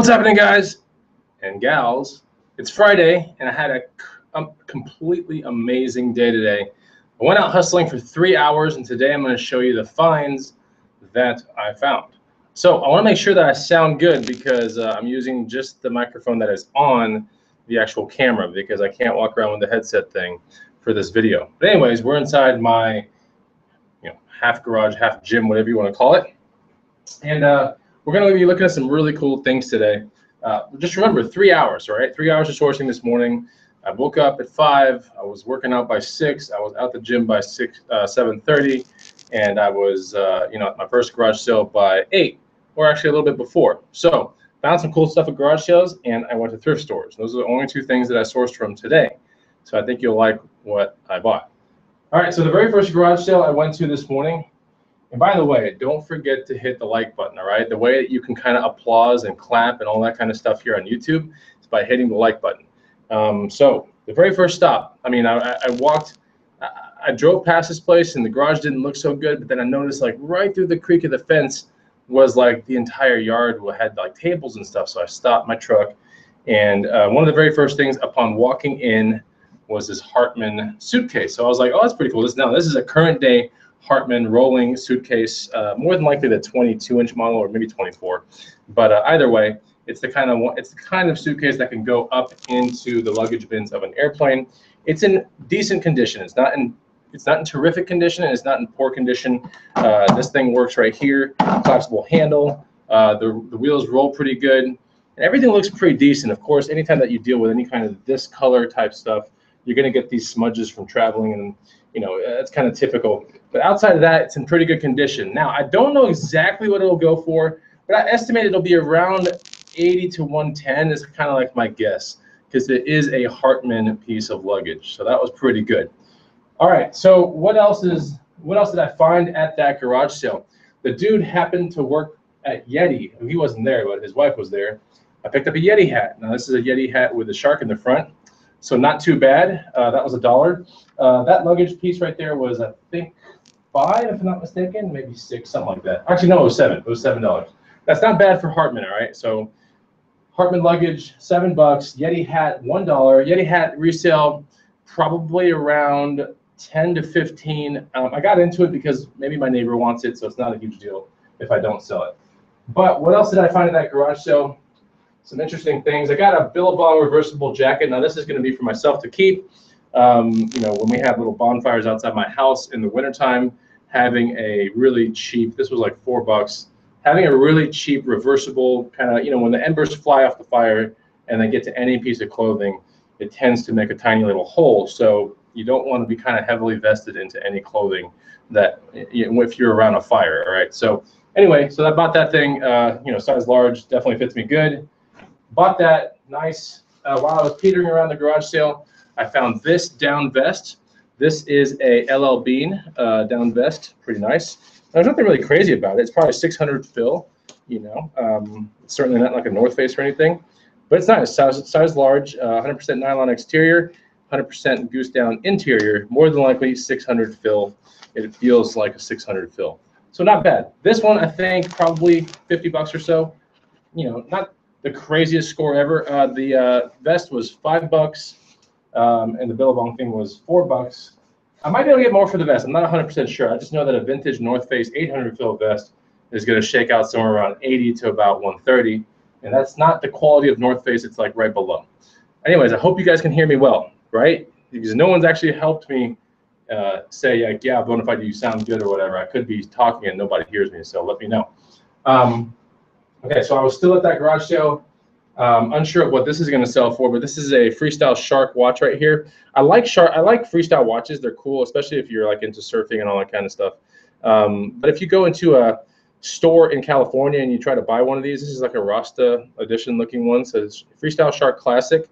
What's happening, guys and gals? It's Friday, and I had a completely amazing day today. I went out hustling for 3 hours, and today I'm going to show you the finds that I found. So I want to make sure that I sound good because I'm using just the microphone that is on the actual camera because I can't walk around with the headset thing for this video. But anyways, we're inside my half garage, half gym, whatever you want to call it. And we're going to be looking at some really cool things today. Just remember, 3 hours, right? 3 hours of sourcing this morning. I woke up at 5. I was working out by 6. I was out the gym by 7:30, and I was, at my first garage sale by 8, or actually a little bit before. So found some cool stuff at garage sales, and I went to thrift stores. Those are the only two things that I sourced from today. So I think you'll like what I bought. All right, so the very first garage sale I went to this morning. And by the way, don't forget to hit the like button, all right? The way that you can kind of applause and clap and all that kind of stuff here on YouTube is by hitting the like button. So the very first stop, I drove past this place and the garage didn't look so good, but then I noticed like right through the creak of the fence was like the entire yard had like tables and stuff. So I stopped my truck, and one of the very first things upon walking in was this Hartman suitcase. So I was like, oh, that's pretty cool. This is a current day Hartman rolling suitcase, more than likely the 22-inch model or maybe 24. But either way, it's the kind of suitcase that can go up into the luggage bins of an airplane. It's in decent condition. It's not in terrific condition, and it's not in poor condition. This thing works right here. Collapsible handle. The wheels roll pretty good, and everything looks pretty decent. Of course, anytime that you deal with any kind of this color type stuff, you're going to get these smudges from traveling, and it's kind of typical. But outside of that, it's in pretty good condition. Now, I don't know exactly what it'll go for, but I estimate it'll be around 80 to 110 is kind of like my guess, because it is a Hartman piece of luggage. So that was pretty good. All right, so what else did I find at that garage sale? The dude happened to work at Yeti. He wasn't there, but his wife was there. I picked up a Yeti hat. Now, this is a Yeti hat with a shark in the front. So not too bad. That was $1. That luggage piece right there was, I think, $5, if I'm not mistaken, maybe $6, something like that. Actually, no, it was $7. It was $7. That's not bad for Hartman, all right? So Hartman luggage, $7. Yeti hat, $1. Yeti hat resale, probably around 10 to 15. I got into it because maybe my neighbor wants it, so it's not a huge deal if I don't sell it. But what else did I find at that garage sale? Some interesting things. I got a Billabong reversible jacket. Now this is going to be for myself to keep. When we have little bonfires outside my house in the wintertime, having a really cheap, this was like $4, having a really cheap reversible kind of, when the embers fly off the fire and they get to any piece of clothing, it tends to make a tiny little hole. So you don't want to be kind of heavily vested into any clothing that, if you're around a fire, all right? So anyway, so I bought that thing, size large, definitely fits me good. Bought that nice. While I was petering around the garage sale, I found this down vest. This is a LL Bean down vest, pretty nice. There's nothing really crazy about it. It's probably 600 fill, It's certainly not like a North Face or anything, but it's nice. Size large, 100% nylon exterior, 100% goose down interior, more than likely 600 fill. It feels like a 600 fill. So not bad. This one, I think probably $50 or so, not the craziest score ever. The vest was $5, and the Billabong thing was $4. I might be able to get more for the vest. I'm not 100% sure. I just know that a vintage North Face 800 fill vest is going to shake out somewhere around 80 to about 130, and that's not the quality of North Face. It's like right below. Anyways, I hope you guys can hear me well, right? Because no one's actually helped me say, like, yeah, Bonafide, you sound good or whatever. I could be talking and nobody hears me, so let me know. Okay, so I was still at that garage sale, unsure of what this is going to sell for, but this is a Freestyle Shark watch right here. I like Freestyle watches. They're cool, especially if you're like into surfing and all that kind of stuff. But if you go into a store in California and you try to buy one of these, this is like a Rasta edition looking one. So it's Freestyle Shark Classic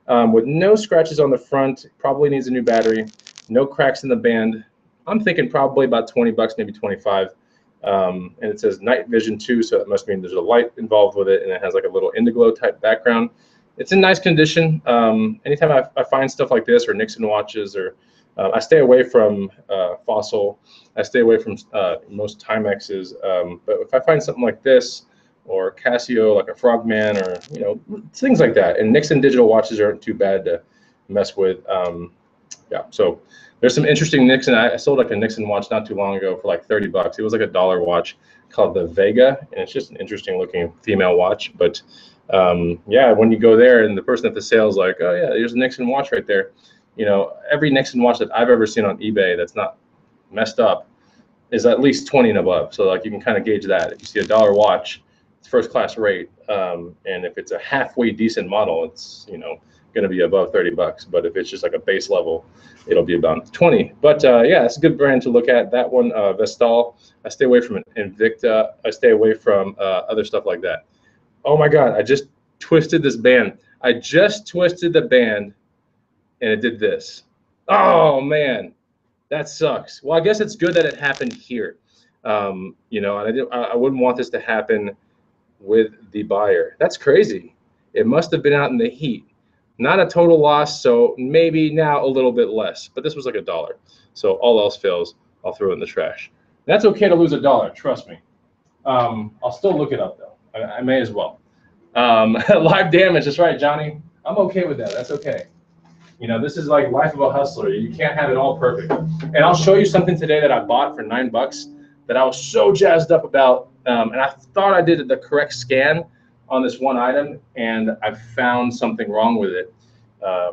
with no scratches on the front. Probably needs a new battery. No cracks in the band. I'm thinking probably about $20, maybe 25. And it says night vision too, so it must mean there's a light involved with it, and it has like a little indigo type background. It's in nice condition. Anytime I find stuff like this, or Nixon watches, or I stay away from Fossil. I stay away from most Timexes. But if I find something like this, or Casio, like a Frogman, or things like that. And Nixon digital watches aren't too bad to mess with. Yeah, so there's some interesting Nixon. I sold like a Nixon watch not too long ago for like 30 bucks. It was like a dollar watch called the Vega, and it's just an interesting looking female watch. But yeah, when you go there and the person at the sale is like, oh yeah, there's a Nixon watch right there. Every Nixon watch that I've ever seen on eBay that's not messed up is at least 20 and above. So like you can kind of gauge that. If you see a dollar watch, it's first class rate, and if it's a halfway decent model, it's going to be above 30 bucks. But if it's just like a base level, it'll be about 20. But yeah, it's a good brand to look at. That one, Resell. I stay away from Invicta. I stay away from other stuff like that. Oh my God, I just twisted this band. I just twisted the band and it did this. Oh man, that sucks. Well, I guess it's good that it happened here. And I wouldn't want this to happen with the buyer. That's crazy. It must have been out in the heat. Not a total loss, so maybe now a little bit less, but this was like $1. So all else fails, I'll throw it in the trash. That's okay to lose $1, trust me. I'll still look it up though. I may as well. Live damage, that's right, Johnny. I'm okay with that, that's okay. This is like life of a hustler. You can't have it all perfect. And I'll show you something today that I bought for $9 that I was so jazzed up about. And I thought I did the correct scan on this one item, and I found something wrong with it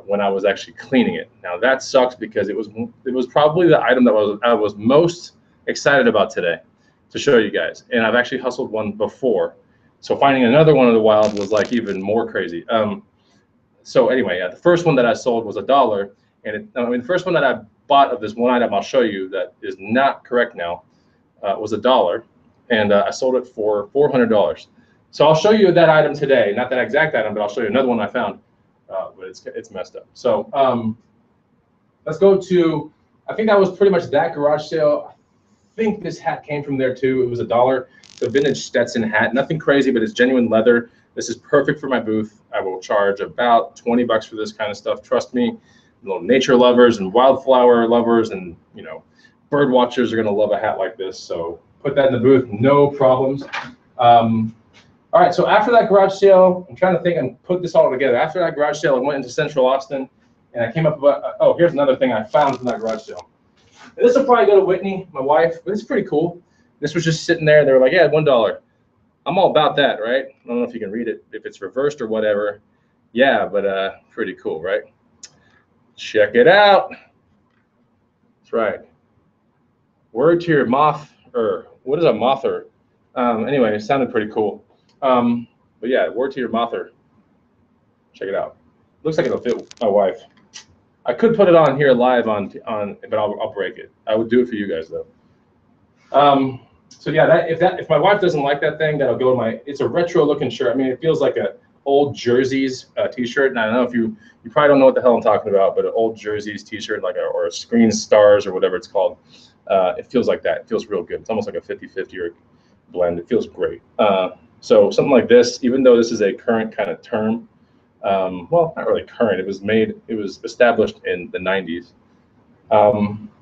when I was actually cleaning it. Now that sucks because it was probably the item that I was most excited about today to show you guys. And I've actually hustled one before, so finding another one in the wild was like even more crazy. So anyway, yeah, the first one that I sold was $1, and the first one that I bought of this one item I'll show you that is not correct now was $1, and I sold it for $400. So I'll show you that item today, not that exact item, but I'll show you another one I found, but it's messed up. So let's go to, I think that was pretty much that garage sale. I think this hat came from there too. It was $1. The vintage Stetson hat, nothing crazy, but it's genuine leather. This is perfect for my booth. I will charge about 20 bucks for this kind of stuff. Trust me, little nature lovers and wildflower lovers and bird watchers are gonna love a hat like this. So put that in the booth, no problems. All right, so after that garage sale, I'm trying to think and put this all together. After that garage sale, I went into Central Austin, and I came up with, oh, here's another thing I found from that garage sale. And this will probably go to Whitney, my wife, but it's pretty cool. This was just sitting there, and they were like, yeah, $1. I'm all about that, right? I don't know if you can read it, if it's reversed or whatever. Yeah, but pretty cool, right? Check it out. That's right. Word to your moth, or what is a mother? Anyway, it sounded pretty cool. But yeah, word to your mother. Check it out. Looks like it'll fit my wife. I could put it on here live on, but I'll break it. I would do it for you guys though. So yeah, if my wife doesn't like that thing, that'll go to my. It's a retro looking shirt. I mean, it feels like a old Jerseys t-shirt. And I don't know if you probably don't know what the hell I'm talking about, but an old Jerseys t-shirt, like or a Screen Stars or whatever it's called. It feels like that. It feels real good. It's almost like a 50-50 or blend. It feels great. So something like this, even though this is a current kind of term, well, not really current. It was established in the 90s.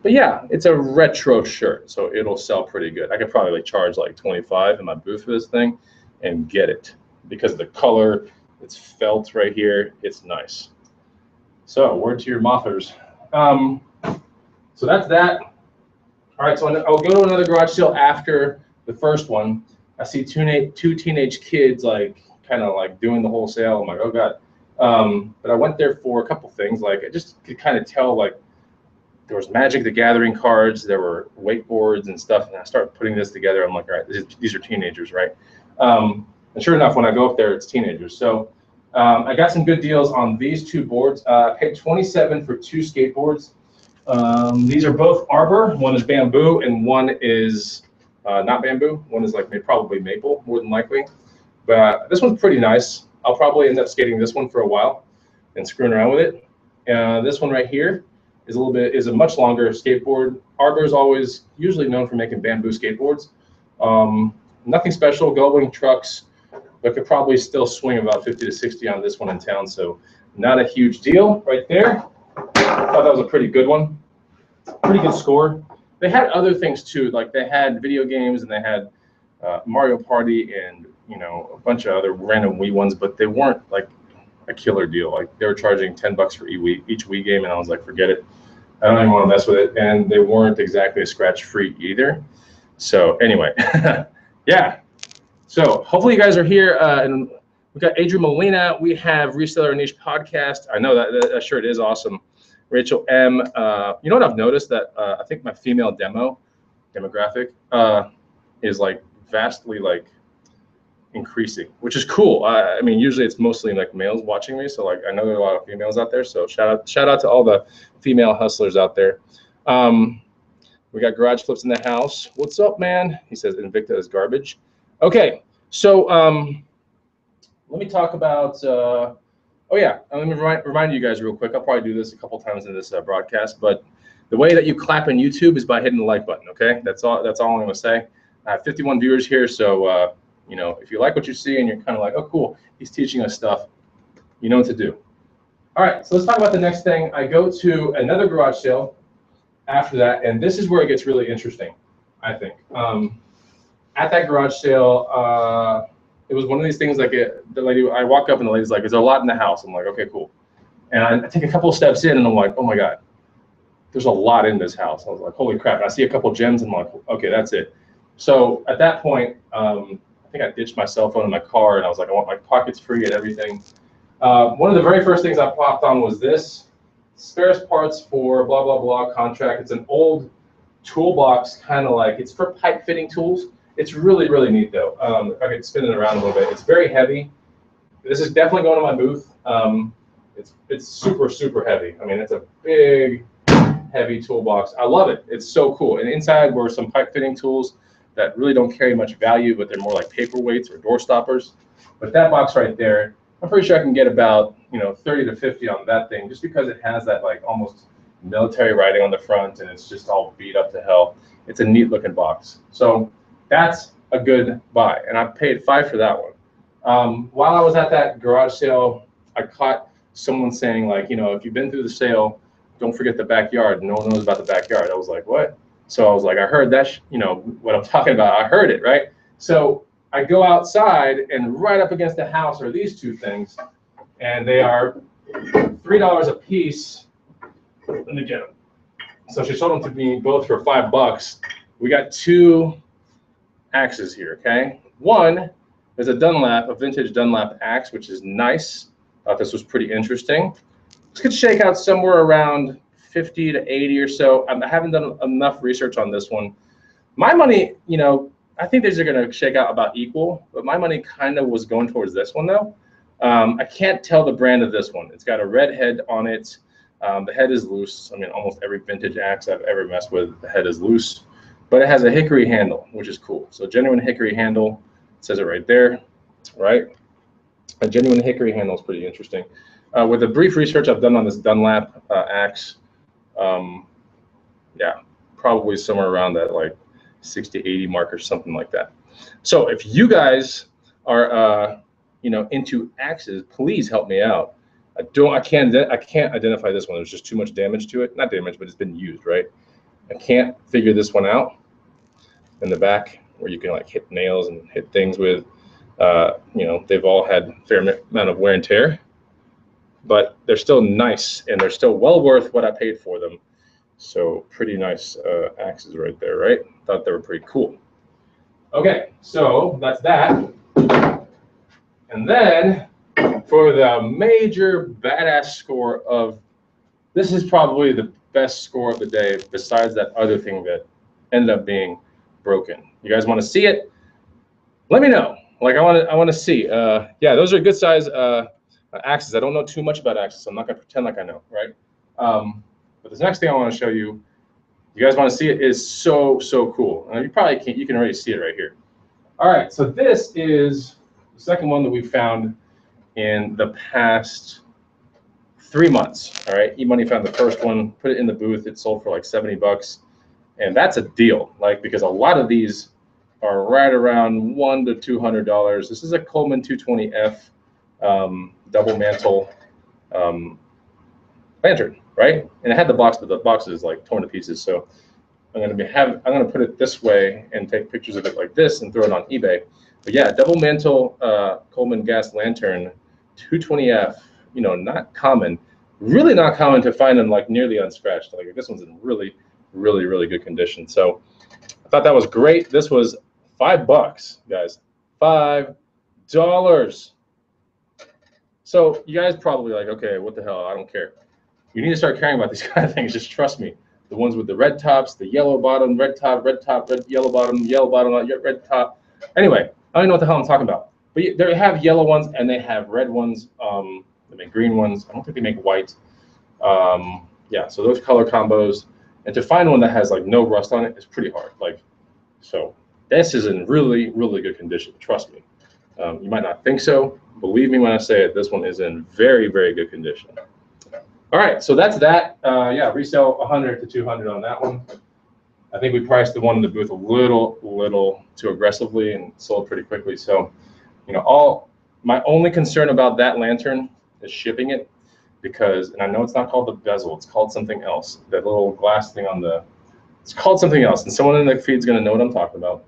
But yeah, it's a retro shirt, so it'll sell pretty good. I could probably charge like 25 in my booth for this thing and get it because of the color. It's felt right here. It's nice. So word to your mothers. So that's that. All right, so I'll go to another garage sale after the first one. I see two teenage kids like kind of like doing the whole sale. I'm like, oh God. But I went there for a couple things. Like I just could kind of tell like there was Magic the Gathering cards, there were wakeboards and stuff. And I started putting this together. I'm like, all right, these are teenagers, right? And sure enough, when I go up there, it's teenagers. So I got some good deals on these two boards. I paid $27 for two skateboards. These are both Arbor. One is bamboo and one is not bamboo. One is like probably maple, more than likely. But this one's pretty nice. I'll probably end up skating this one for a while and screwing around with it. This one right here is a much longer skateboard. Arbor is usually known for making bamboo skateboards. Nothing special, going trucks, but could probably still swing about 50 to 60 on this one in town. So not a huge deal right there. I thought that was a pretty good one. Pretty good score. They had other things too, like they had video games and they had Mario Party and you know, a bunch of other random Wii ones, but they weren't like a killer deal. Like they were charging $10 for each Wii game, and I was like, forget it. I don't even want to mess with it. And they weren't exactly scratch-free either. So anyway, yeah. So hopefully you guys are here. And we got Adrian Molina. We have Reseller Niche Podcast. I know that shirt is awesome. Rachel M. You know what I've noticed? That I think my female demographic is like vastly like increasing, which is cool. I mean, usually it's mostly like males watching me, so like I know there are a lot of females out there. So shout out to all the female hustlers out there. We got Garage Flips in the house. What's up, man? He says Invicta is garbage. Okay, so let me talk about. Oh yeah, let me remind you guys real quick. I'll probably do this a couple times in this broadcast, but the way that you clap in YouTube is by hitting the like button. Okay, that's all I'm gonna say. I have 51 viewers here, so you know, if you like what you see and you're kind of like, oh cool, he's teaching us stuff, you know what to do. All right, so let's talk about the next thing. I go to another garage sale after that, and this is where it gets really interesting, I think. At that garage sale, it was one of these things like the lady, I walk up and the lady's like, there's a lot in the house. I'm like, okay, cool. And I take a couple of steps in and I'm like, oh my God, there's a lot in this house. I was like, holy crap. And I see a couple gems and I'm like, okay, that's it. So at that point, I think I ditched my cell phone in my car and I was like, I want my pockets free and everything. One of the very first things I popped on was this, spares parts for blah, blah, blah contract. It's an old toolbox, kind of like, it's for pipe fitting tools. It's really, really neat though. If I could spin it around a little bit, it's very heavy. This is definitely going to my booth. It's super, super heavy. I mean, it's a big, heavy toolbox. I love it. It's so cool. And inside were some pipe fitting tools that really don't carry much value, but they're more like paperweights or door stoppers. But that box right there, I'm pretty sure I can get about 30 to 50 on that thing, just because it has that like almost military writing on the front, and it's just all beat up to hell. It's a neat looking box. So that's a good buy, and I paid $5 for that one. While I was at that garage sale, I caught someone saying like, if you've been through the sale, don't forget the backyard. No one knows about the backyard. I was like, what? So I was like, I heard that, what I'm talking about. I heard it, right? So I go outside, and right up against the house are these two things, and they are $3 a piece. Let me get them. So she sold them to me both for $5. We got two axes here, okay? One is a Dunlap, a vintage Dunlap axe, which is nice. Thought this was pretty interesting. This could shake out somewhere around 50 to 80 or so. I haven't done enough research on this one. My money, I think these are gonna shake out about equal, but my money kind of was going towards this one though. I can't tell the brand of this one. It's got a red head on it. The head is loose. I mean, almost every vintage axe I've ever messed with, the head is loose. But it has a hickory handle, which is cool. So genuine hickory handle, it says it right there, right? A genuine hickory handle is pretty interesting. With the brief research I've done on this Dunlap axe, yeah, probably somewhere around that like 60, 80 mark or something like that. So if you guys are, into axes, please help me out. I can't identify this one. There's just too much damage to it. Not damage, but it's been used, right? I can't figure this one out in the back where you can like hit nails and hit things with, they've all had a fair amount of wear and tear, but they're still nice and they're still well worth what I paid for them. So pretty nice axes right there, right? Thought they were pretty cool. Okay, so that's that. And then for the major badass score of, this is probably the best score of the day besides that other thing that ended up being broken. You guys want to see it? Let me know. Like I want to see. Yeah, those are good size axes. I don't know too much about axes, so I'm not gonna pretend like I know, right? But this next thing I want to show you, you guys want to see it, is so cool. You probably can't. You can already see it right here. All right, so this is the second one that we found in the past 3 months. All right, E-Money found the first one, put it in the booth. It sold for like $70, and that's a deal. Like, because a lot of these are right around $100 to $200. This is a Coleman 220F double mantle lantern, right? And it had the box, but the box is like torn to pieces. So I'm gonna put it this way and take pictures of it like this and throw it on eBay. But yeah, double mantle Coleman gas lantern, 220F. You know, not common. Really not common to find them like nearly unscratched. Like this one's in really, really, really good condition. So I thought that was great. This was $5, guys. $5. So you guys probably like, okay, what the hell? I don't care. You need to start caring about these kind of things. Just trust me. The ones with the red tops, the yellow bottom, red top, red yellow bottom, red top. Anyway, I don't know what the hell I'm talking about. But they have yellow ones and they have red ones. They make green ones. I don't think they make white. Yeah, so those color combos. And to find one that has like no rust on it is pretty hard. Like, so this is in really, really good condition. Trust me. You might not think so. Believe me when I say it, this one is in very, very good condition. All right, so that's that. Yeah, resell 100 to 200 on that one. I think we priced the one in the booth a little too aggressively and sold pretty quickly. So, you know, my only concern about that lantern is shipping it, because, and I know it's not called the bezel, it's called something else. That little glass thing on it's called something else, and someone in the feed is going to know what I'm talking about.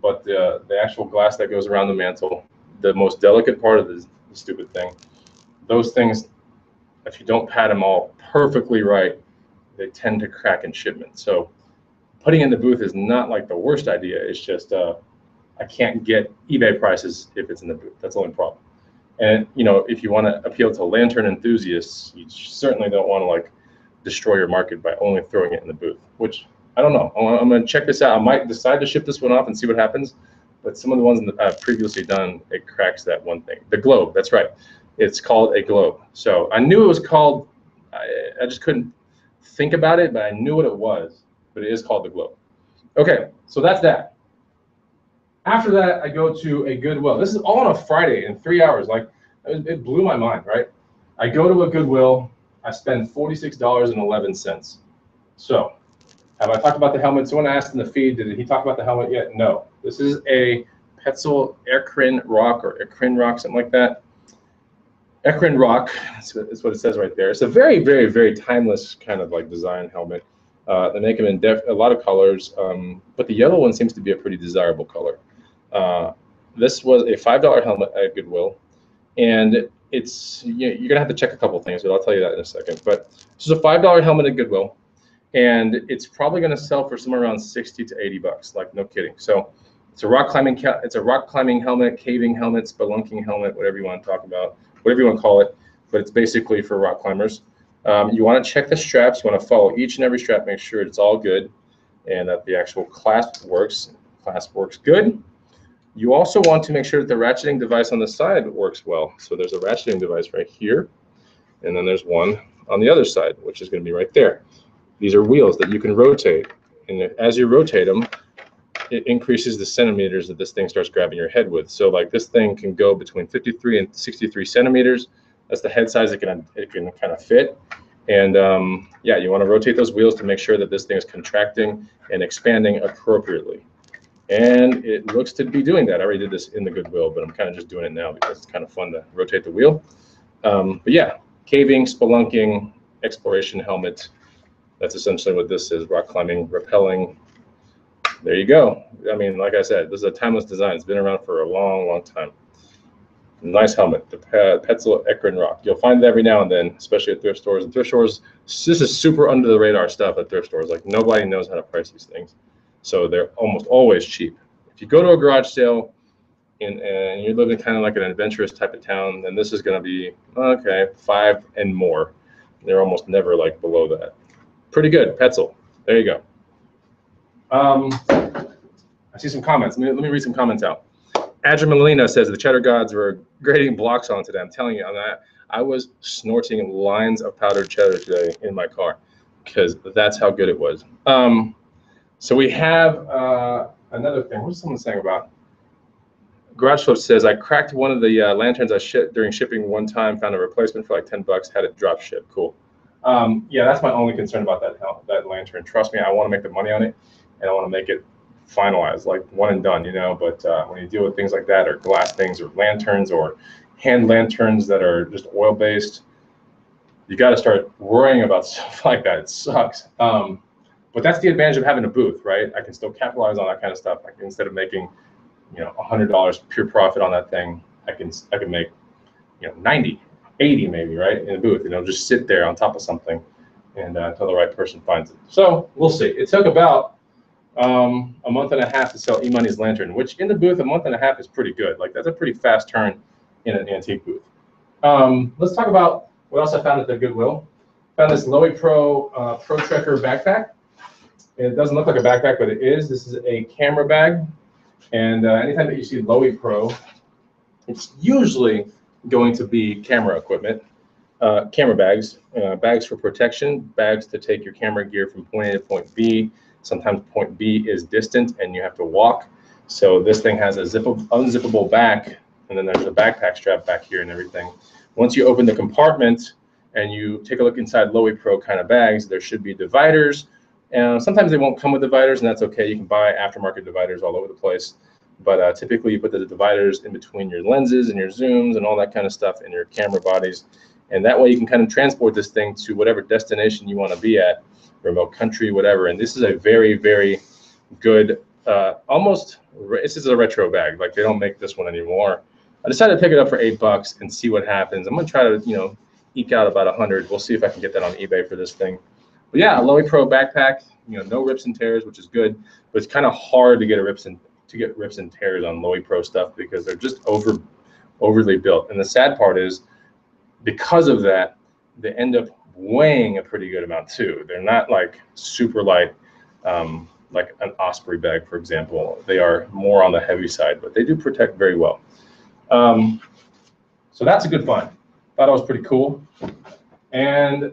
But the actual glass that goes around the mantle, the most delicate part of the stupid thing, those things, if you don't pat them all perfectly right, they tend to crack in shipment. So putting in the booth is not like the worst idea. It's just I can't get eBay prices if it's in the booth. That's the only problem. And you know, if you want to appeal to lantern enthusiasts, you certainly don't want to like destroy your market by only throwing it in the booth. Which I don't know. I'm going to check this out. I might decide to ship this one off and see what happens. But some of the ones that I've previously done, it cracks that one thing. The globe. That's right. It's called a globe. So I knew it was called. I just couldn't think about it, but I knew what it was. But it is called the globe. Okay, so that's that. After that, I go to a Goodwill. This is all on a Friday in 3 hours. Like, it blew my mind, right? I go to a Goodwill. I spend $46.11. So, have I talked about the helmet? Someone asked in the feed, did he talk about the helmet yet? No. This is a Petzl Ecrin Rock or Ecrin Rock, something like that. Ecrin Rock is what it says right there. It's a very, very, very timeless kind of like design helmet. They make them in a lot of colors, but the yellow one seems to be a pretty desirable color. This was a $5 helmet at Goodwill, and it's you're gonna have to check a couple things, but I'll tell you that in a second. But this is a $5 helmet at Goodwill, and it's probably gonna sell for somewhere around 60 to 80 bucks. Like, no kidding. So it's a rock climbing helmet, caving helmet, spelunking helmet, whatever you want to talk about, whatever you want to call it. But it's basically for rock climbers. You want to check the straps. You want to follow each and every strap, make sure it's all good, and that the actual clasp works. Clasp works good. You also want to make sure that the ratcheting device on the side works well. So there's a ratcheting device right here, and then there's one on the other side, which is going to be right there. These are wheels that you can rotate, and as you rotate them, it increases the centimeters that this thing starts grabbing your head with. So like this thing can go between 53 and 63 centimeters. That's the head size it can kind of fit. And yeah, you want to rotate those wheels to make sure that this thing is contracting and expanding appropriately. And it looks to be doing that. I already did this in the Goodwill, but I'm kind of just doing it now because it's kind of fun to rotate the wheel. But yeah, caving, spelunking, exploration helmet. That's essentially what this is: rock climbing, rappelling. There you go. I mean, like I said, this is a timeless design. It's been around for a long, long time. Nice helmet, the Petzl Ecrin Rock. You'll find it every now and then, especially at thrift stores. And thrift stores, this is super under the radar stuff at thrift stores. Like, nobody knows how to price these things. So they're almost always cheap. If you go to a garage sale and you're living kind of like an adventurous type of town, then this is going to be, okay, $5 and more. They're almost never like below that. Pretty good, Petzl. There you go. I see some comments. Let me read some comments out. Adrian says the Cheddar Gods were grading blocks on today. I'm telling you, I was snorting lines of powdered cheddar today in my car because that's how good it was. So we have another thing. What was someone saying about? Garage Flip says, I cracked one of the lanterns I shipped during shipping one time, found a replacement for like 10 bucks, had it drop ship. Cool. Yeah, that's my only concern about that lantern. Trust me, I want to make the money on it, and I want to make it finalized, like one and done, you know. But when you deal with things like that, or glass things, or lanterns, or hand lanterns that are just oil-based, you got to start worrying about stuff like that. It sucks. But that's the advantage of having a booth, right? I can still capitalize on that kind of stuff. Like, instead of making you know, $100 pure profit on that thing, I can make, you know, 90, 80 maybe, right, in a booth. You know, just sit there on top of something and until the right person finds it. So we'll see. It took about a month and a half to sell E-Money's lantern, which in the booth, a month and a half is pretty good. Like, that's a pretty fast turn in an antique booth. Let's talk about what else I found at the Goodwill. Found this Lowy Pro Pro Trekker backpack. It doesn't look like a backpack, but it is. This is a camera bag. And anytime that you see Lowy Pro, it's usually going to be camera equipment, camera bags, bags for protection, bags to take your camera gear from point A to point B. Sometimes point B is distant and you have to walk. So this thing has a unzippable back, and then there's a backpack strap back here and everything. Once you open the compartment and you take a look inside Lowy Pro kind of bags, there should be dividers. And sometimes they won't come with dividers, and that's okay. You can buy aftermarket dividers all over the place. But typically you put the dividers in between your lenses and your zooms and all that kind of stuff in your camera bodies. And that way you can kind of transport this thing to whatever destination you want to be at, remote country, whatever. And this is a very, very good, this is a retro bag. Like, they don't make this one anymore. I decided to pick it up for $8 and see what happens. I'm going to try to, you know, eke out about 100. We'll see if I can get that on eBay for this thing. But yeah, a Lowy Pro backpack, you know, no rips and tears, which is good. But it's kind of hard to get rips and tears on Lowy Pro stuff because they're just overly built. And the sad part is, because of that, they end up weighing a pretty good amount too. They're not like super light, like an Osprey bag, for example. They are more on the heavy side, but they do protect very well. So that's a good find. Thought it was pretty cool. And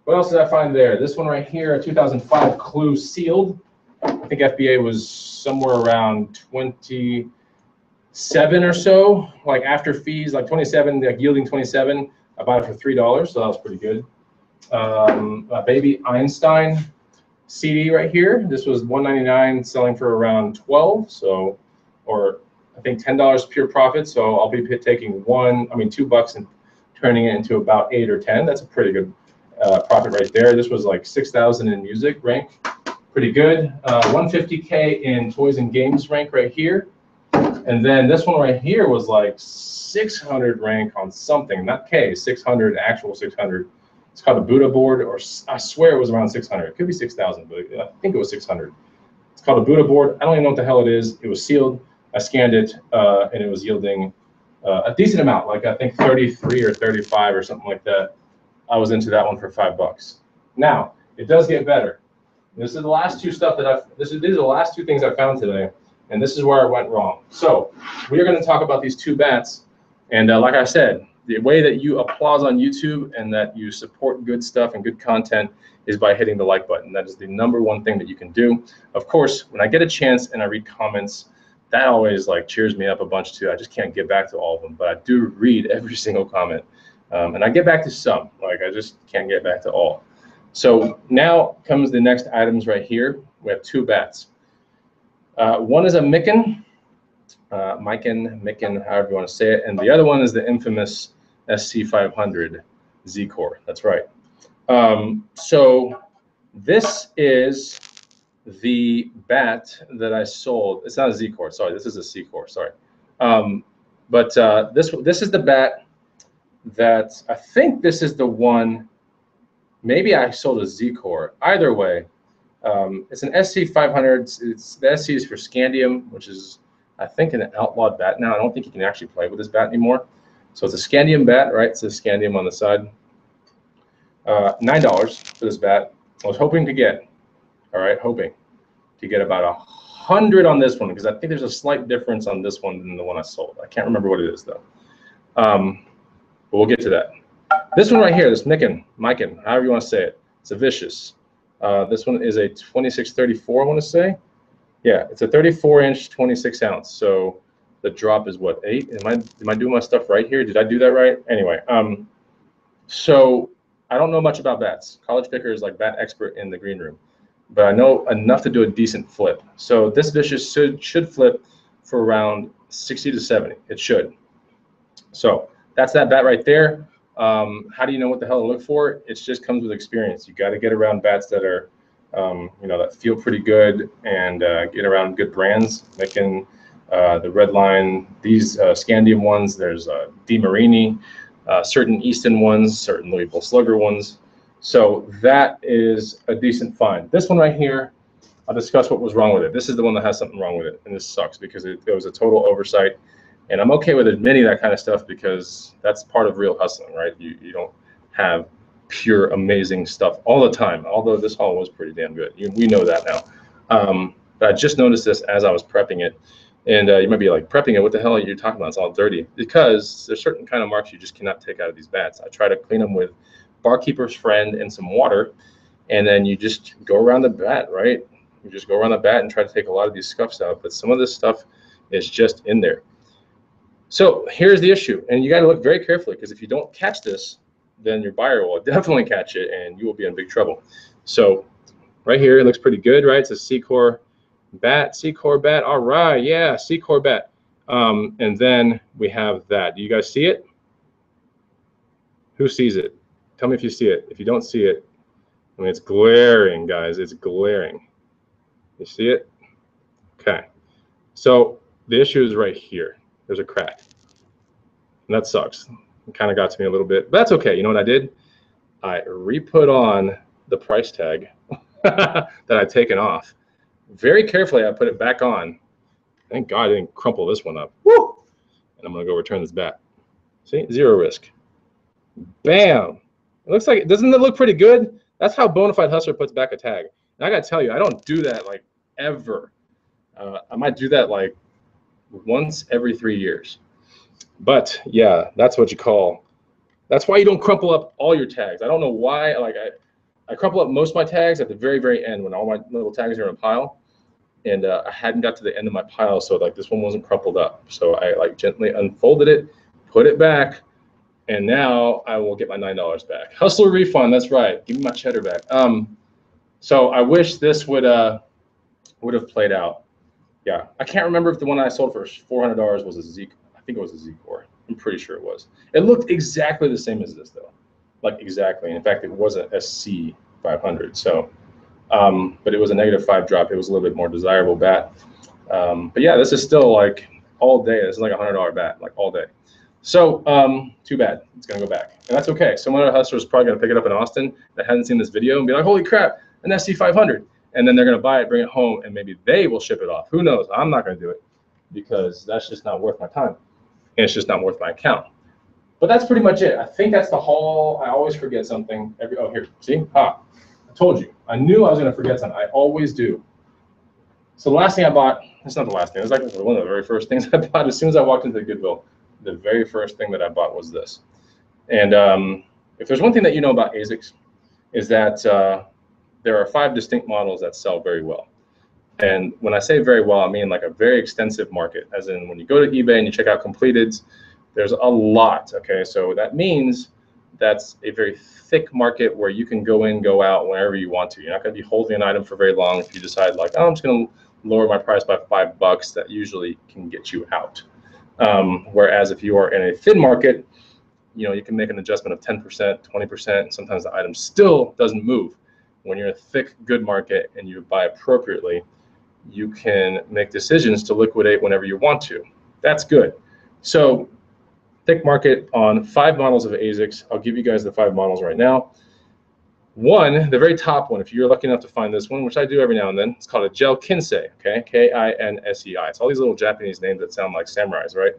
what else did I find there? This one right here, a 2005 Clue sealed. I think FBA was somewhere around 27 or so, like after fees, like 27, like yielding 27. I bought it for $3, so that was pretty good. A Baby Einstein CD right here. This was $1.99, selling for around 12, so, or I think $10 pure profit. So I'll be taking $2 and turning it into about 8 or 10. That's a pretty good profit right there. This was like 6,000 in music rank, pretty good. 150K in toys and games rank right here. And then this one right here was like 600 rank on something, not K, 600, actual 600. It's called a Buddha board, or I swear it was around 600. It could be 6,000, but I think it was 600. It's called a Buddha board. I don't even know what the hell it is. It was sealed. I scanned it, and it was yielding a decent amount, like I think 33 or 35 or something like that. I was into that one for $5. Now, it does get better. This is the last two stuff that these are the last two things I found today, and this is where I went wrong. So we are going to talk about these two bats, and like I said, the way that you applause on YouTube and that you support good stuff and good content is by hitting the like button. That is the #1 thing that you can do. Of course, when I get a chance and I read comments, that always like cheers me up a bunch too. I just can't get back to all of them, but I do read every single comment. And I get back to some, like I just can't get back to all. So now comes the next items right here. We have two bats. One is a Micken, Micken, however you want to say it. And the other one is the infamous SC500 Z-Core. That's right. So this is the bat that I sold. It's not a Z-Core, sorry. This is a C-Core, sorry. But this is the bat that I think this is the one. Maybe I sold a Z-Core. Either way, it's an SC500. It's the SC is for Scandium, which is I think an outlawed bat now. I don't think you can actually play with this bat anymore. So it's a Scandium bat, right? It says Scandium on the side. $9 for this bat. I was hoping to get, hoping to get about 100 on this one, because I think there's a slight difference on this one than the one I sold. I can't remember what it is though. But we'll get to that. This one right here, this Micken, however you want to say it, it's a Vicious. This one is a 2634, I want to say. Yeah, it's a 34-inch, 26-ounce. So the drop is what, 8? Am I doing my stuff right here? Did I do that right? Anyway, so I don't know much about bats. College Picker is like bat expert in the green room, but I know enough to do a decent flip. So this Vicious should flip for around 60 to 70. It should. So that's that bat right there. How do you know what the hell to look for? It just comes with experience. You got to get around bats that are, that feel pretty good and get around good brands. Micken, the red line, these Scandium ones, there's Di Marini, certain Easton ones, certain Louisville Slugger ones. So that is a decent find. This one right here, I'll discuss what was wrong with it. This is the one that has something wrong with it, and this sucks because it was a total oversight. And I'm okay with admitting that kind of stuff because that's part of real hustling, right? You don't have pure amazing stuff all the time, although this haul was pretty damn good. We know that now. But I just noticed this as I was prepping it. And you might be like, prepping it, what the hell are you talking about? It's all dirty. Because there's certain kind of marks you just cannot take out of these bats. I try to clean them with Barkeeper's Friend and some water, and then you just go around the bat, right? You just go around the bat and try to take a lot of these scuffs out, but some of this stuff is just in there. So here's the issue, and you got to look very carefully, because if you don't catch this, then your buyer will definitely catch it, and you will be in big trouble. So right here, it looks pretty good, right? It's a C-Core bat, C-Core bat. All right, yeah, C-Core bat. And then we have that. Do you guys see it? Who sees it? Tell me if you see it. If you don't see it, I mean, it's glaring, guys. It's glaring. You see it? Okay. So the issue is right here. There's a crack. And that sucks. It kind of got to me a little bit. But that's okay. You know what I did? I re-put on the price tag that I'd taken off. Very carefully, I put it back on. Thank God I didn't crumple this one up. Woo! And I'm going to go return this bat. See? Zero risk. Bam! It looks like, doesn't it look pretty good? That's how Bonafide Hustler puts back a tag. And I got to tell you, I don't do that like ever. I might do that like once every 3 years. But yeah, that's what you call, that's why you don't crumple up all your tags. I don't know why. Like I crumple up most of my tags at the very, very end when all my little tags are in a pile. And I hadn't got to the end of my pile, so like this one wasn't crumpled up. So I like gently unfolded it, put it back, and now I will get my $9 back. Hustler refund, that's right. Give me my cheddar back. So I wish this would have played out. Yeah, I can't remember if the one I sold for $400 was a Z. I think it was a Z-Core. I'm pretty sure it was. It looked exactly the same as this though, like exactly. And in fact, it was a SC500. So, but it was a -5 drop. It was a little bit more desirable bat. But yeah, this is still like all day. This is like a $100 bat, like all day. So too bad. It's gonna go back, and that's okay. Some other hustler is probably gonna pick it up in Austin that hasn't seen this video and be like, "Holy crap, an SC500!" And then they're gonna buy it, bring it home, and maybe they will ship it off. Who knows? I'm not gonna do it because that's just not worth my time, and it's just not worth my account. But that's pretty much it. I think that's the haul. I always forget something. Oh, here, see? I told you. I knew I was gonna forget something. I always do. So the last thing I bought, it's not the last thing. It was like one of the very first things I bought as soon as I walked into the Goodwill. The very first thing that I bought was this. And if there's one thing that you know about Asics, is that there are 5 distinct models that sell very well. And when I say very well, I mean like a very extensive market, as in when you go to eBay and you check out completeds, there's a lot, okay? So that means that's a very thick market where you can go in, go out whenever you want to. You're not gonna be holding an item for very long. If you decide like, oh, I'm just gonna lower my price by $5, that usually can get you out. Whereas if you are in a thin market, you know, you can make an adjustment of 10%, 20%. Sometimes the item still doesn't move. When you're in a thick, good market and you buy appropriately, you can make decisions to liquidate whenever you want to. That's good. So thick market on 5 models of Asics. I'll give you guys the 5 models right now. One, the very top one, if you're lucky enough to find this one, which I do every now and then, it's called a Gel Kinsei, okay? K-I-N-S-E-I. It's all these little Japanese names that sound like samurais, right?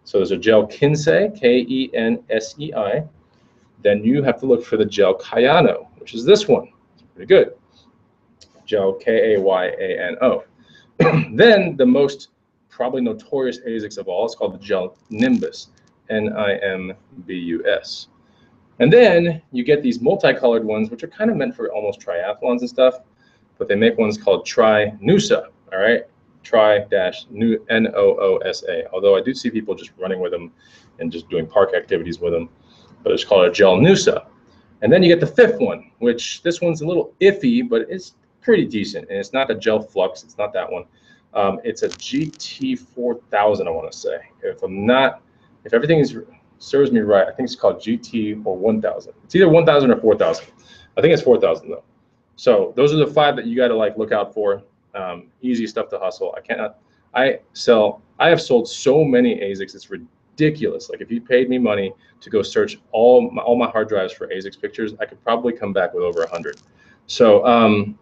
So there's a Gel Kinsei, K-E-N-S-E-I. Then you have to look for the Gel Kayano, which is this one. It's pretty good. Gel K-A-Y-A-N-O. Then the most probably notorious Asics of all is called the Gel Nimbus, N-I-M-B-U-S. And then you get these multicolored ones, which are kind of meant for almost triathlons and stuff, but they make ones called Tri-Noosa, all right? Tri-N-O-O-S-A. Although I do see people just running with them and just doing park activities with them, but it's called a Gel Noosa. And then you get the 5th one, which this one's a little iffy, but it's pretty decent. And it's not a Gel Flux, it's not that one. It's a GT4000, I want to say. If everything serves me right, I think it's called GT or 1000. It's either 1000 or 4000. I think it's 4000 though. So those are the 5 that you got to like look out for. Easy stuff to hustle. I have sold so many Asics, it's ridiculous. Like if you paid me money to go search all my hard drives for Asics pictures, I could probably come back with over 100. So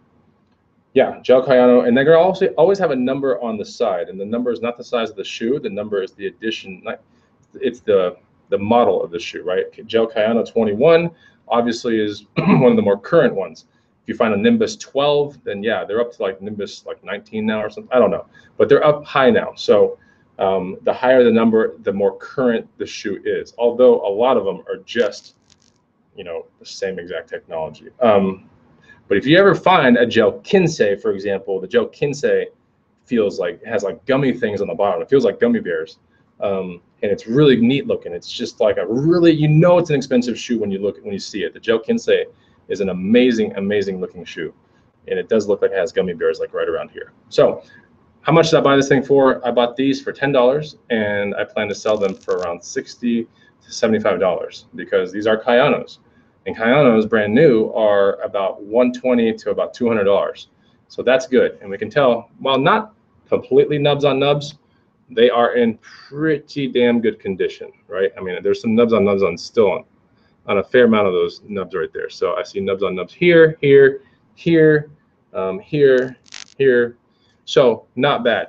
yeah, gel Cayano, and they're gonna also always have a number on the side, and the number is not the size of the shoe. The number is the edition. It's the model of the shoe, right? Gel Cayano 21 obviously is one of the more current ones. If you find a Nimbus 12, then yeah, they're up to like Nimbus like 19 now or something. I don't know, but they're up high now. So the higher the number, the more current the shoe is. Although a lot of them are just, you know, the same exact technology. But if you ever find a gel Kinsei, for example, the gel Kinsei feels like, it has like gummy things on the bottom. It feels like gummy bears. And it's really neat looking. It's just like a really, you know, it's an expensive shoe when you see it. The gel Kinsei is an amazing, amazing looking shoe. And it does look like it has gummy bears like right around here. So how much did I buy this thing for? I bought these for $10 and I plan to sell them for around $60 to $75 because these are Cayanos. And Cayanos, brand new, are about $120 to about $200. So that's good. And we can tell, while not completely nubs on nubs, they are in pretty damn good condition, right? I mean, there's some nubs on still on a fair amount of those nubs right there. So I see nubs on nubs here, here, here, here. So not bad.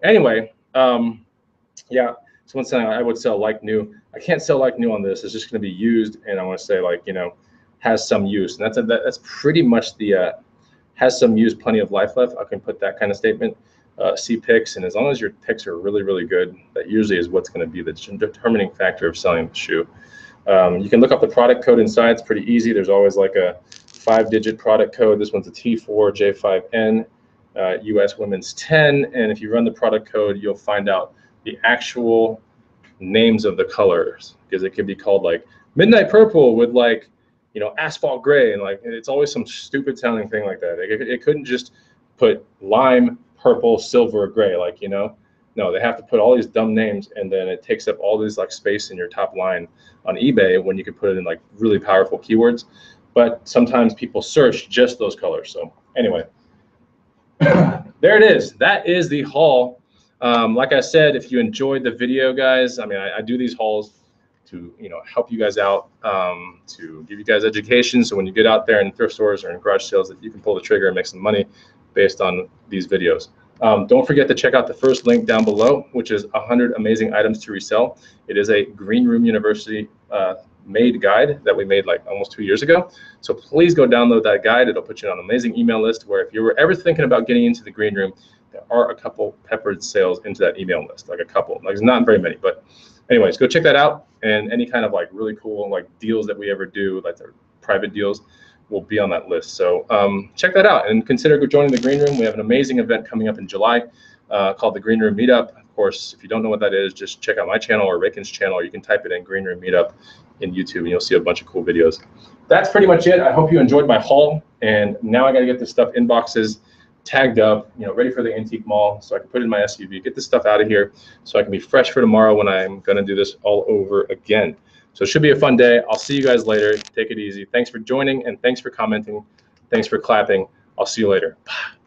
Anyway, yeah. So one thing I would sell like new. I can't sell like new on this. It's just going to be used, and I want to say like, you know, has some use. And that's pretty much the has some use, plenty of life left. I can put that kind of statement. See pics, and as long as your pics are really, really good, that usually is what's going to be the determining factor of selling the shoe. You can look up the product code inside. It's pretty easy. There's always like a 5-digit product code. This one's a T4J5N, US women's 10. And if you run the product code, you'll find out the actual names of the colors, because it could be called like midnight purple with like, you know, asphalt gray, and like it's always some stupid sounding thing like that. It couldn't just put lime, purple, silver, gray, like, you know. No, they have to put all these dumb names, and then it takes up all this like space in your top line on eBay when you could put it in like really powerful keywords. But sometimes people search just those colors. So anyway, there it is. That is the haul. Like I said, if you enjoyed the video, guys, I mean, I do these hauls to, you know, help you guys out, to give you guys education. So when you get out there in thrift stores or in garage sales, that you can pull the trigger and make some money based on these videos. Don't forget to check out the first link down below, which is 100 amazing items to resell. It is a Green Room University made guide that we made like almost 2 years ago. So please go download that guide. It'll put you on an amazing email list where if you were ever thinking about getting into the Green Room, there are a couple peppered sales into that email list, like a couple. Like, there's not very many, but anyways, go check that out. And any kind of like really cool like deals that we ever do, like the private deals, will be on that list. So check that out and consider joining the Green Room. We have an amazing event coming up in July called the Green Room Meetup. Of course, if you don't know what that is, just check out my channel or Rakin's channel, or you can type it in Green Room Meetup in YouTube and you'll see a bunch of cool videos. That's pretty much it. I hope you enjoyed my haul. And now I got to get this stuff in boxes, tagged up, you know, ready for the antique mall so I can put it in my SUV, get this stuff out of here so I can be fresh for tomorrow when I'm going to do this all over again. So it should be a fun day. I'll see you guys later. Take it easy. Thanks for joining, and thanks for commenting. Thanks for clapping. I'll see you later. Bye.